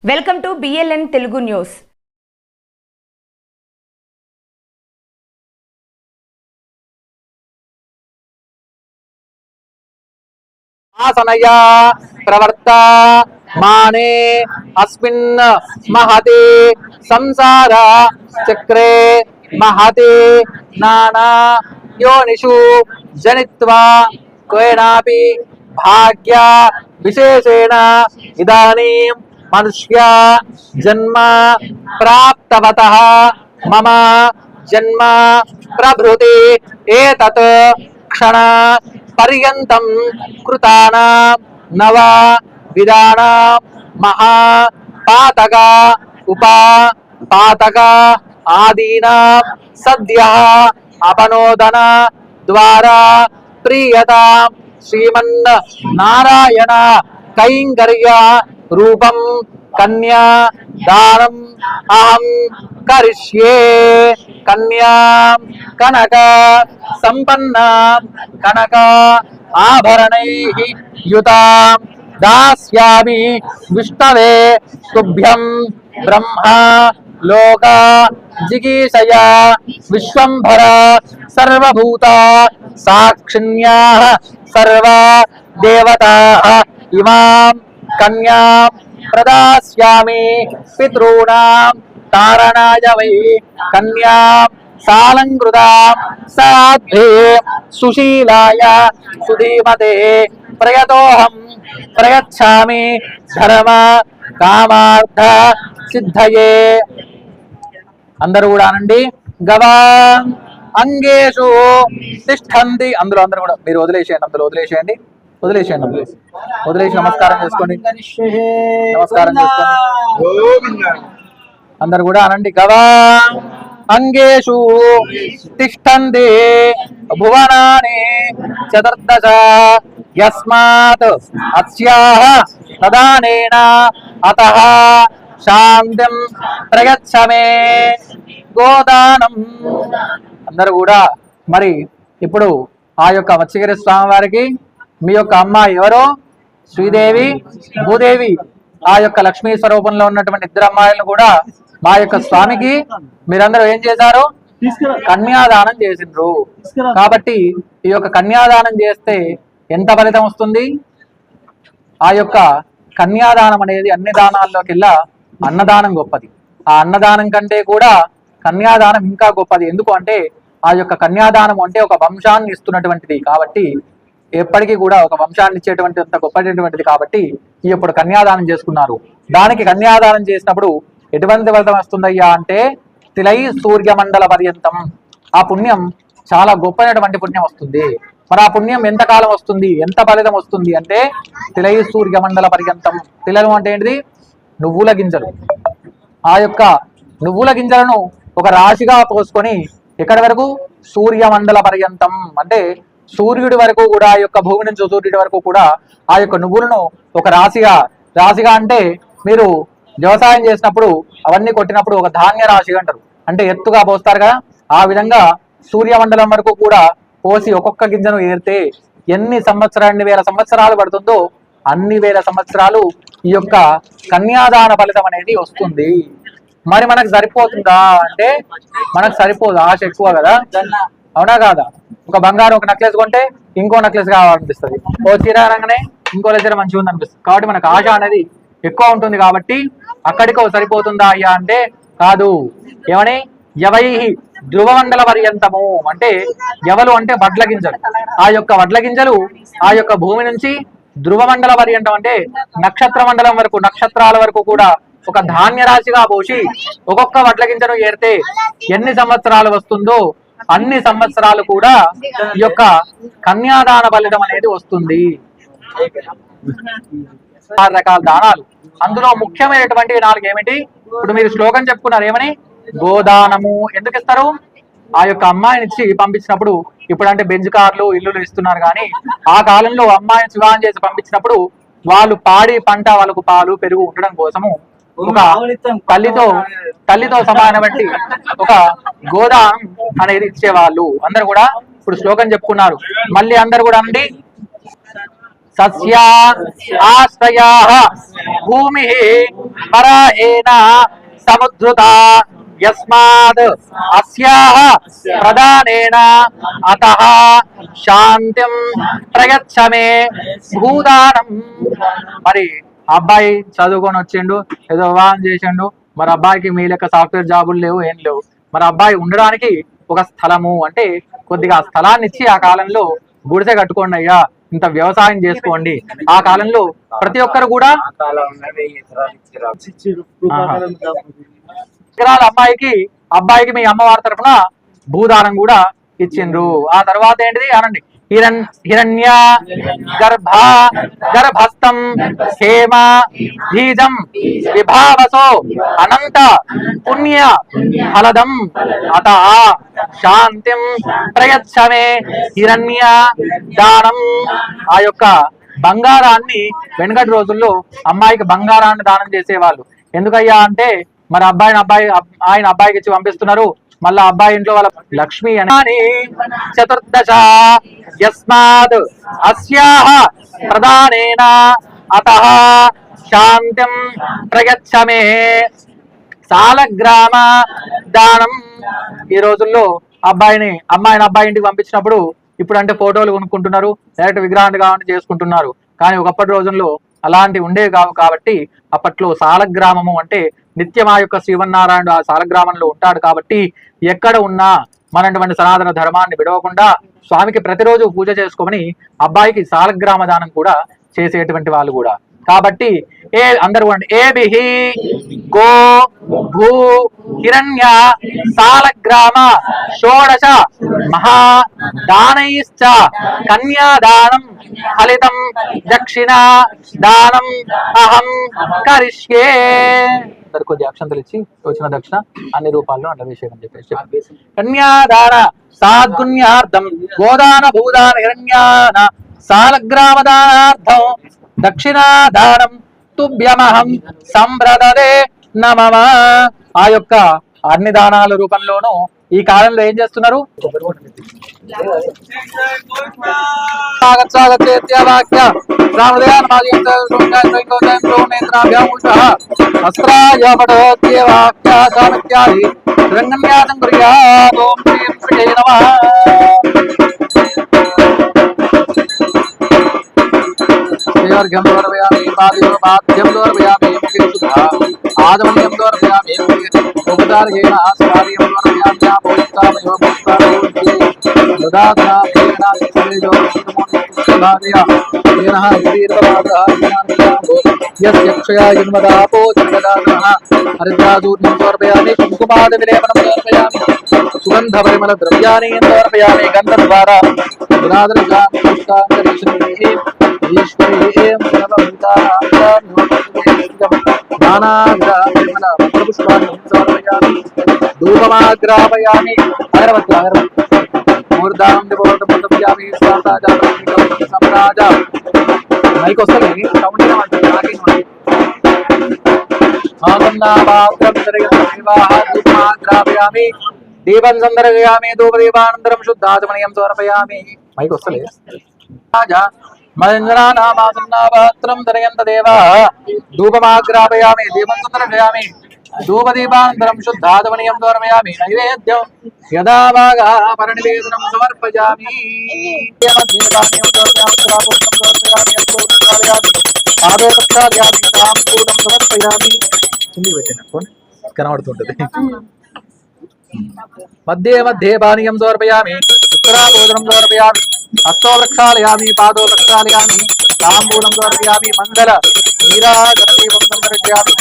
Welcome to BLN Telugu news. ఆసనయా ప్రవర్త మానే అస్మిన్ మహతే సంసార చక్రే మహతే నానా యోనిషు జనిత్వా క్వేనాపి భాగ్య విశేషేణ ఇదానీం మనుష్య జన్మ ప్రాప్తవతః మమ జన్మ ప్రభృతి ఏతత్ క్షణ పర్యంతం కృతానాం నవ విధానాం మహా పాతక ఉపపాతక ఆదీనాం సద్యః అపనోదన ద్వారా ప్రియతాం శ్రీమన్ నారాయణ కైంకర్య రూపం కన్యా దానం అహం కరిష్యే. కన్యా కనక సంపన్న కనక ఆభరణైః యుతాం దాస్యామి విష్ణవే తుభ్యం బ్రహ్మ లోక జిగీషయా విశ్వంభర సర్వభూత సాక్షిణ్యాః సర్వ దేవతాః ఇమాం కన్యాం ప్రదాస్యామి పితॄణాం తారణాయ వై కన్యాం సాలంకృతాం సాధ్వే సుశీలాయ సుధీమతే ప్రయతోహం ప్రయచ్ఛామి ధర్మ కామార్థ సిద్ధయే. అందరూ కూడా అనండి. గవా అంగేషు తిష్టంతి. అందరూ కూడా మీరు వదిలేసేయండి, వదిలేసేసి నమస్కారం చేసుకోండి. అందరు కూడా అనండి. గవా అంగేషు తిష్టంతి భువనాని చతుర్దశ యస్మాత్ అస్యాః తదానేన అతః శాంతిం ప్రయచ్చమే గోదానం. అందరూ కూడా మరి ఇప్పుడు ఆ యొక్క మత్స్యగిరి స్వామి వారికి మీ యొక్క అమ్మాయి ఎవరో శ్రీదేవి భూదేవి ఆ యొక్క లక్ష్మీ స్వరూపంలో ఉన్నటువంటి ఇద్దరు అమ్మాయిలను కూడా మా యొక్క స్వామికి మీరందరూ ఏం చేశారు? కన్యాదానం చేసిండ్రు. కాబట్టి ఈ యొక్క కన్యాదానం చేస్తే ఎంత ఫలితం వస్తుంది? ఆ యొక్క కన్యాదానం అనేది అన్ని దానాల్లోకెల్లా అన్నదానం గొప్పది. ఆ అన్నదానం కంటే కూడా కన్యాదానం ఇంకా గొప్పది. ఎందుకు అంటే ఆ యొక్క కన్యాదానం అంటే ఒక వంశాన్ని ఇస్తున్నటువంటిది. కాబట్టి ఎప్పటికీ కూడా ఒక వంశాన్ని ఇచ్చేటువంటి అంత గొప్పటువంటిది. కాబట్టి ఇప్పుడు కన్యాదానం చేసుకున్నారు. దానికి కన్యాదానం చేసినప్పుడు ఎటువంటి ఫలితం వస్తుందయ్యా అంటే తిలై సూర్యమండల పర్యంతం. ఆ పుణ్యం చాలా గొప్పైనటువంటి పుణ్యం వస్తుంది. మరి ఆ పుణ్యం ఎంతకాలం వస్తుంది, ఎంత ఫలితం వస్తుంది అంటే తిలై సూర్యమండల పర్యంతం. తిలలు అంటే ఏంటిది? నువ్వుల గింజలు. ఆ యొక్క నువ్వుల గింజలను ఒక రాశిగా పోసుకొని ఎక్కడి వరకు? సూర్యమండల పర్యంతం అంటే సూర్యుడి వరకు కూడా, ఆ యొక్క భూమి నుంచి సూర్యుడి వరకు కూడా ఆ యొక్క నువ్వులను ఒక రాశిగా అంటే మీరు వ్యవసాయం చేసినప్పుడు అవన్నీ కొట్టినప్పుడు ఒక ధాన్య రాశి అంటారు. అంటే ఎత్తుగా పోస్తారు కదా, ఆ విధంగా సూర్యమండలం వరకు కూడా పోసి ఒక్కొక్క గింజను ఏరితే ఎన్ని వేల సంవత్సరాలు పడుతుందో అన్ని వేల సంవత్సరాలు ఈ యొక్క కన్యాదాన ఫలితం అనేది వస్తుంది. మరి మనకు సరిపోతుందా అంటే మనకు సరిపోదు. ఆశ ఎక్కువ కదా, అవునా కాదా? ఒక బంగారం ఒక నెక్లెస్ కొంటే ఇంకో నెక్లెస్ కావాలనిపిస్తుంది, ఓ చీర అనగానే ఇంకో చీర మంచిగా ఉంది అనిపిస్తుంది. కాబట్టి మనకు ఆశ అనేది ఎక్కువ ఉంటుంది. కాబట్టి అక్కడికో సరిపోతుందా అయ్యా అంటే కాదు. ఏమని? యవై ధ్రువమండల పర్యంతము అంటే ఎవలు అంటే వడ్ల గింజలు. ఆ యొక్క వడ్ల గింజలు ఆ యొక్క భూమి నుంచి ధ్రువమండల పర్యంతం అంటే నక్షత్ర మండలం వరకు, నక్షత్రాల వరకు కూడా ఒక ధాన్య రాశిగా పోసి ఒక్కొక్క వడ్ల గింజను ఏరితే ఎన్ని సంవత్సరాలు వస్తుందో అన్ని సంవత్సరాలు కూడా ఈ యొక్క కన్యాదాన ఫలితం అనేది వస్తుంది. 6 రకాల దానాలు, అందులో ముఖ్యమైనటువంటి 4 ఏమిటి? ఇప్పుడు మీరు శ్లోకం చెప్పుకున్నారు. ఏమని? గోదానము. ఎందుకు ఇస్తారు? ఆ యొక్క అమ్మాయిని ఇచ్చి పంపించినప్పుడు, ఇప్పుడు అంటే బెంజ్ కార్లు ఇల్లులు ఇస్తున్నారు, కానీ ఆ కాలంలో అమ్మాయిని వివాహం చేసి పంపించినప్పుడు వాళ్ళు పాడి పంట, వాళ్ళకు పాలు పెరుగు ఉండడం కోసము ఒక తల్లితో సమానమైన ఒక గోదానం అనేది ఇచ్చేవాళ్ళు. అందరు కూడా ఇప్పుడు శ్లోకం చెప్పుకున్నారు. మళ్ళీ అందరు కూడా అండి సస్య ఆశ్రయాః భూమిః పరాయేన సముద్ధృత యస్మాద్ అస్యాః ప్రదానేన అతః శాంతిం ప్రయచ్చమే భూదానం. మరి అబ్బాయి చదువుకొని వచ్చిండు, ఏదో వివాహం చేసిండు. మరి అబ్బాయికి మీ లెక్క సాఫ్ట్వేర్ జాబులు లేవు, ఏం లేవు. మరి అబ్బాయి ఉండడానికి ఒక స్థలము అంటే కొద్దిగా స్థలాన్ని ఇచ్చి ఆ కాలంలో గుడిసె కట్టుకోండి అయ్యా, ఇంత వ్యవసాయం చేసుకోండి. ఆ కాలంలో ప్రతి ఒక్కరు కూడా ఎకరాల అబ్బాయికి మీ అమ్మవారి తరఫున భూదానం కూడా ఇచ్చిండ్రు. ఆ తర్వాత ఏంటిది అనండి, హిరణ్య గర్భస్థం హేమ బీజం విభావసో అనంత పుణ్య ఫలదం అత శాంతిం ప్రయచ్చమే హిరణ్య దానం. ఆ యొక్క బంగారాన్ని వెనుకటి రోజుల్లో అమ్మాయికి బంగారాన్ని దానం చేసేవాళ్ళు. ఎందుకయ్యా అంటే మరి ఆయన అబ్బాయికి ఇచ్చి పంపిస్తున్నారు. మళ్ళా అబ్బాయి ఇంట్లో వాళ్ళ లక్ష్మి అని చతుర్దశ యస్మాద్ అస్యాః ప్రదానేన అతః శాంతిం ప్రయచ్చమే సాలగ్రామ దానం. ఈ రోజుల్లో అమ్మాయిని అబ్బాయి ఇంటికి పంపించినప్పుడు ఇప్పుడు అంటే ఫోటోలు కొనుక్కుంటున్నారు, డైరెక్ట్ విగ్రహాన్ని కావాలని చేసుకుంటున్నారు. కానీ ఒకప్పటి రోజుల్లో అలాంటివి ఉండేవి కావు. కాబట్టి అప్పట్లో సాలగ్రామము అంటే నిత్యం ఆ యొక్క శ్రీమన్నారాయణుడు ఆ సాలగ్రామంలో ఉంటాడు. కాబట్టి ఎక్కడ ఉన్నా మనటువంటి సనాతన ధర్మాన్ని విడవకుండా స్వామికి ప్రతిరోజు పూజ చేసుకోమని అబ్బాయికి సాలగ్రామ దానం కూడా చేసేటువంటి వాళ్ళు కూడా. కాబట్టి అందరూ ఏబిహి గో భూ హిరణ్య సాలగ్రామ షోడశ మహాదానైశ్చ కన్యాదానం ఫలితం దక్షిణ దానం అహం కరిష్యే. అందరు కొద్ది అక్షంతలు ఇచ్చి వచ్చిన దక్షిణ అన్ని రూపాల్లో అభిషేకం చెప్పేసి కన్యాదాన సాద్గుణ్యార్థం గోదాన భూదాన హిరణ్యాన సాలగ్రామదానార్థం దక్షిణాదానం తుభ్యమహం సంప్రదదే నమః. ఆ యొక్క అన్ని దానాల రూపంలోనూ ఈ కాలంలో ఏం చేస్తున్నారు, र्घ्यं दोर्पयामि पाद्यं दोर्पयामि आदमन्यं दोर्पयामि उपचारेण आस्वाद्यं दोर्पयामि आपोक्तामयो भक्तारोग्ये ददातनाभेन समेजो भार्या येनः दीर्घमादः यस्य क्षया जन्मदापो जगदानः हरिद्रादूर्णं दोर्पयामि कुङ्कुमादिविलेपनं दोर्पयामि सुगन्धपरिमलद्रव्याणि दोर्पयामि गन्धद्वारा गुणादरजान्तरिश्रीः धूपमाग्रापयामि दीपं संदर्शयामि धूपदीपानन्तरं शुद्धाचमनीयं समर्पयामि మైక్ వస్తలే मञ्जनानामासन्नापात्रं दर्शयन्त देवाः धूपमाग्रापयामि दीपं संदर्शयामि धूपदीपानन्तरं शुद्धाचमनीयं समर्पयामि नैवेद्यं यदा भागः परनिवेदनं समर्पयामि पादोपक्षालयामि ताम्बूलं समर्पयामि कनबడుతుంటది मध्ये मध्ये पानीयं समर्पयामि उत्तराभोजनं समर्पयामि हस्तो प्रक्षालयामि पादो प्रक्षालयामि ताम्बूलं समर्पयामि मंगल नीराजनदीपं समर्पयामि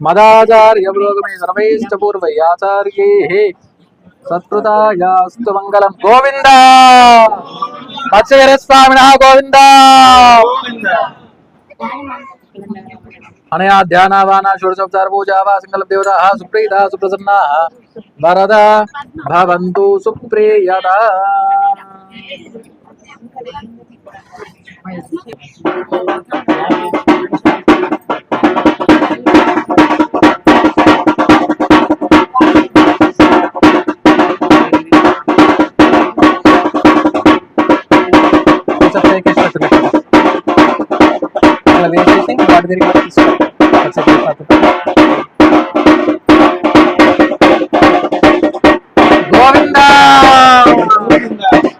मदाचार्य सर्वैश्च पूर्वैराचार्यैः सत्कृतायास्तु मंगलम गोविंद मत्स्यवीर स्वामिनः गोविंद अनया ध्यानावाना षोडशोपचार पूजा वा संकल्प देवताः सुप्रीता सुप्रसन्नाः वरदा भवन्तु सुप्रीयदा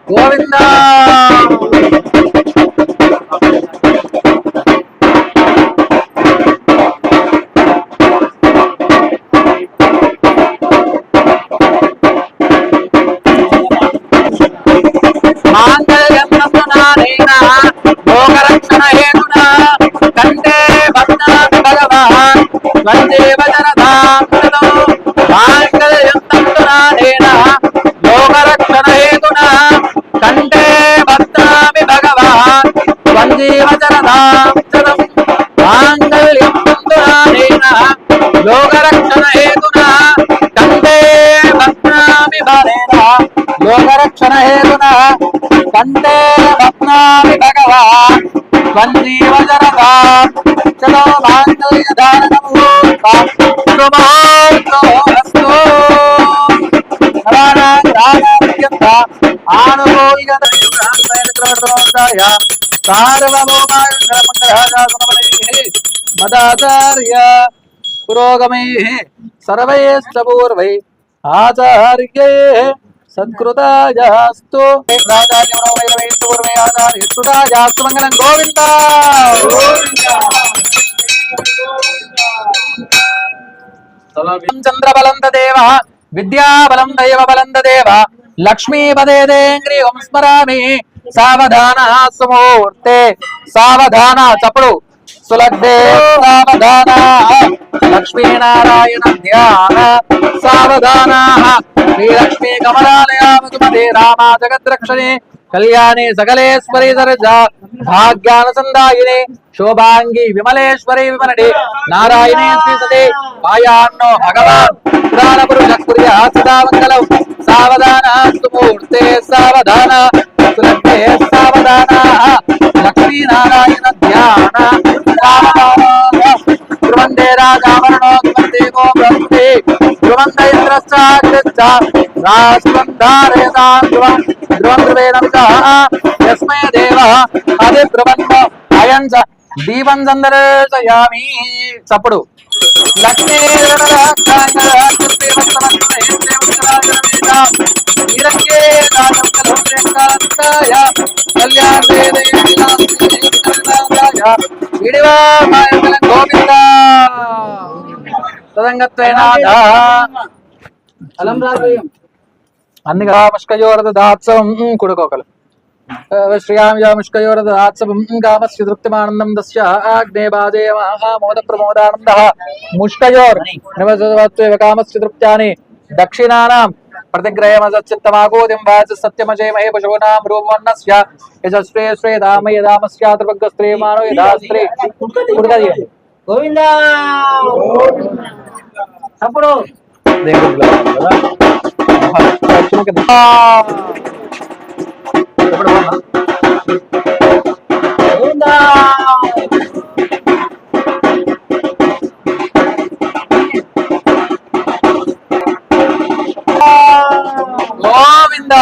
గోవింద లోకరక్షణ హేతునా కంటే భద్రామి భగవాన్ త్వందేవ జనధాంతతో మాంగళ్యంతంతునానేన లోకరక్షణ హేతునా కంటే భద్రామి భగవాన్ త్వందేవ జనధాంతతో మాంగళ్యంతంతునానేన లోకరక్షణ హేతునా కంటే భద్రామి భరేణ లోకరక్షణ హేతునా కంటే భద్రామి భగవాన్ త్వంజీవ జనదా చలో మాంగళ్య ధారణముహూర్తోస్తు మదాచార్య పురోగమై సర్వైశ్చ పూర్వై ఆచార్యే సత్కృతాయాస్తు రాజార్యమోవైరవైస్తూర్వయాచార్యస్తు మంగళం గోవింద చంద్రబలం దేవ విద్యాబలం దైవబలం దేవ లక్ష్మీపదేంగ్రీవం స్మరామి సావధాన సుమూర్తే సావధాన చప్పుడు సులగ్నే సావధాన లక్ష్మీనారాయణ ధ్యాన సావధాన శ్రీలక్ష్మీ కమలాలయామధుమతే రామా జగద్రక్షణే కళ్యాణే సకలేశ్వరి సరజా భాగ్యానసందాయినే శోభాంగి విమలేశ్వరి విమలనే నారాయణే శ్రీసతే పాయాన్నో భగవాన్ పురాణ పురుష కుర్య సదామంగళం సావధాన సుమూర్తే సావధాన సులగ్నే సావధాన లక్ష్మీనారాయణ ధ్యాన సావధాన ధ్రువందే రాజావరణో ధ్రువందే గో బ్రహ్మే ధ్రువంద ఇంద్రశ్చాగ్రశ్చ రాష్ట్రం ధారయతాం ధ్రువం ధ్రువం ధ్రువేణ విషః యస్మై దేవః అదే ధ్రువన్న అయం చ దీపం సందర్శయామి చప్పుడు లక్ష్మీ గోవింద తదంగత్వేన అన్నిగా ముష్కయోరదాత్సవం కుడుకోకలు శ్రీయాముష్కయోరదాత్సవం కామస్య తృప్తిమానందం దస్య అగ్నే బాజేమోద ప్రమోదానందః ముష్కయోర్ నివసత్వేవ కామస్య తృప్త్యాని దక్షిణానాం प्रतिग्रहमसच्चित्तमागोदिं वाच सत्यमजयमहे पशूनां रूपवर्णस्य यजस्वे स्वे धाम यदामस्याद्रवग्गस्त्रे मानो यदास्त्रे कुडगदिय गोविंद అప్పుడు దేవుడు కదా ఇప్పుడు గోవింద గోవింద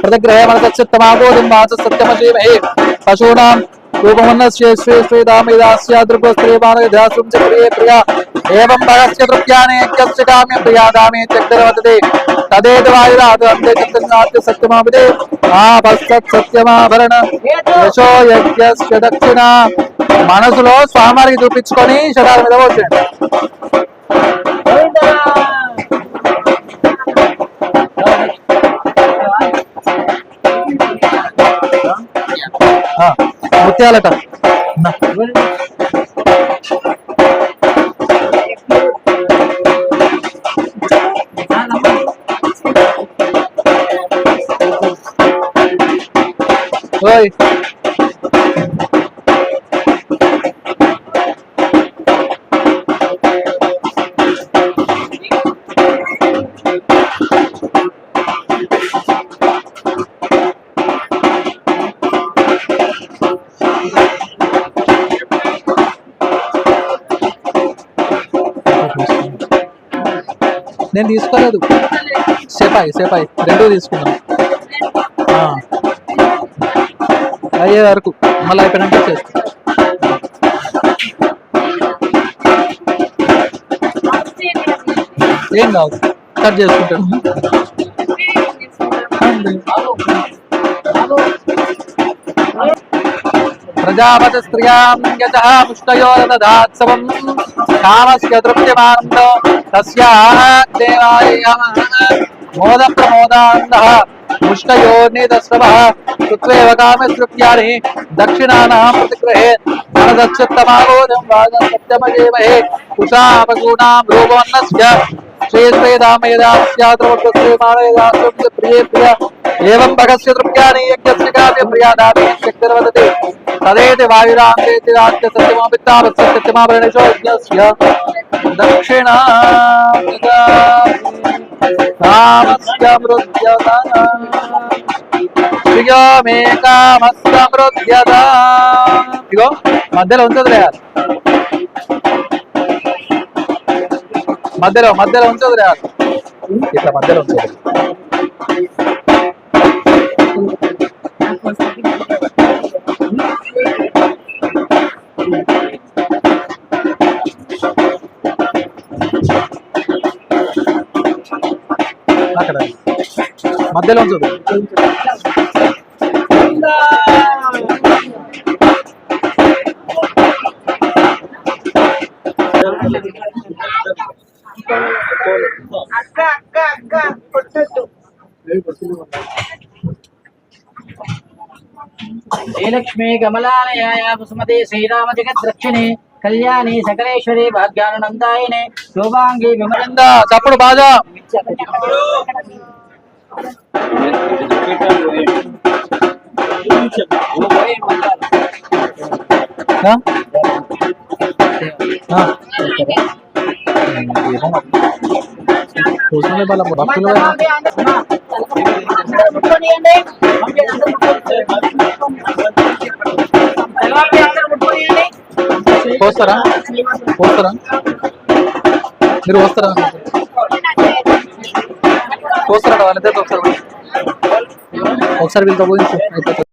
प्रतिग्रहमसच्चित्तमागोदिं वाच सत्यमजयमहे पशूनां रूपमन्नस्य श्री श्री दामयदास्याद्रुपस्त्रे मानो यदासुं च प्रिये प्रिया एवं भगस्य तृप्याने यस्य काम्यं प्रियादामे चक्रवर्तते तदेत वायुरात अन्ते चक्रनाथ सत्यमाविदे आपस्तत् सत्यमाभरण यशो यज्ञस्य दक्षिణ మనసులో స్వామివారికి చూపించుకొని శతాల మీద వచ్చేయండి. ముత్యాలట ఓయ్ నేను తీసుకోలేదు సేపాయి రెండు తీసుకున్నాను అయ్యే వరకు మళ్ళీ అయిపోయినాక చేస్తాను. ఏం కాదు కట్ చేసుకుంటాను. ప్రజాపతి స్త్రియాం యజః పుష్కయో దదాత్సవం కామస్య తృప్తిమానందో తస్యాః దేవాయ మోద ప్రమోదానందః ముష్కయోర్నిదస్రవః కృత్వేవ కామస్య దక్షిణానాం ప్రతిగ్రహే మనదచ్యుత్తమాగోదం వాదం సత్యమజేమహే కుషాపగూణాం రూపవన్నస్య एवं भगस्य तृप्यानि यज्ञस्य काव्य प्रियादामे शक्तिर्वदते तदेति वायुरान्तेति रात्य सत्यमापितावस्य सत्यमाभरणेषु यज्ञस्य दक्षिणा कामस्य मृद्यता प्रियोमे कामस्य मृद्यता ఇగో మధ్యలో ఉంచదులే మధ్యలో ఉంచదులే ఇట్లా మధ్యలో ఉంచదు. అక్కడ మధ్యలో ఉంచదు. శ్రీలక్ష్మీ కమలాలయాయ వసుమతే శ్రీరామ జగద్రక్షిణే కళ్యాణి సకలేశ్వరి భాగ్యానందాయనే శోభాంగి విమలంద చప్పుడు బాజా భక్తులు పోస్తారా మీరు వస్తారా వాళ్ళిద్దరితో ఒకసారి వీళ్ళతో పోయించు అయిపోతుంది.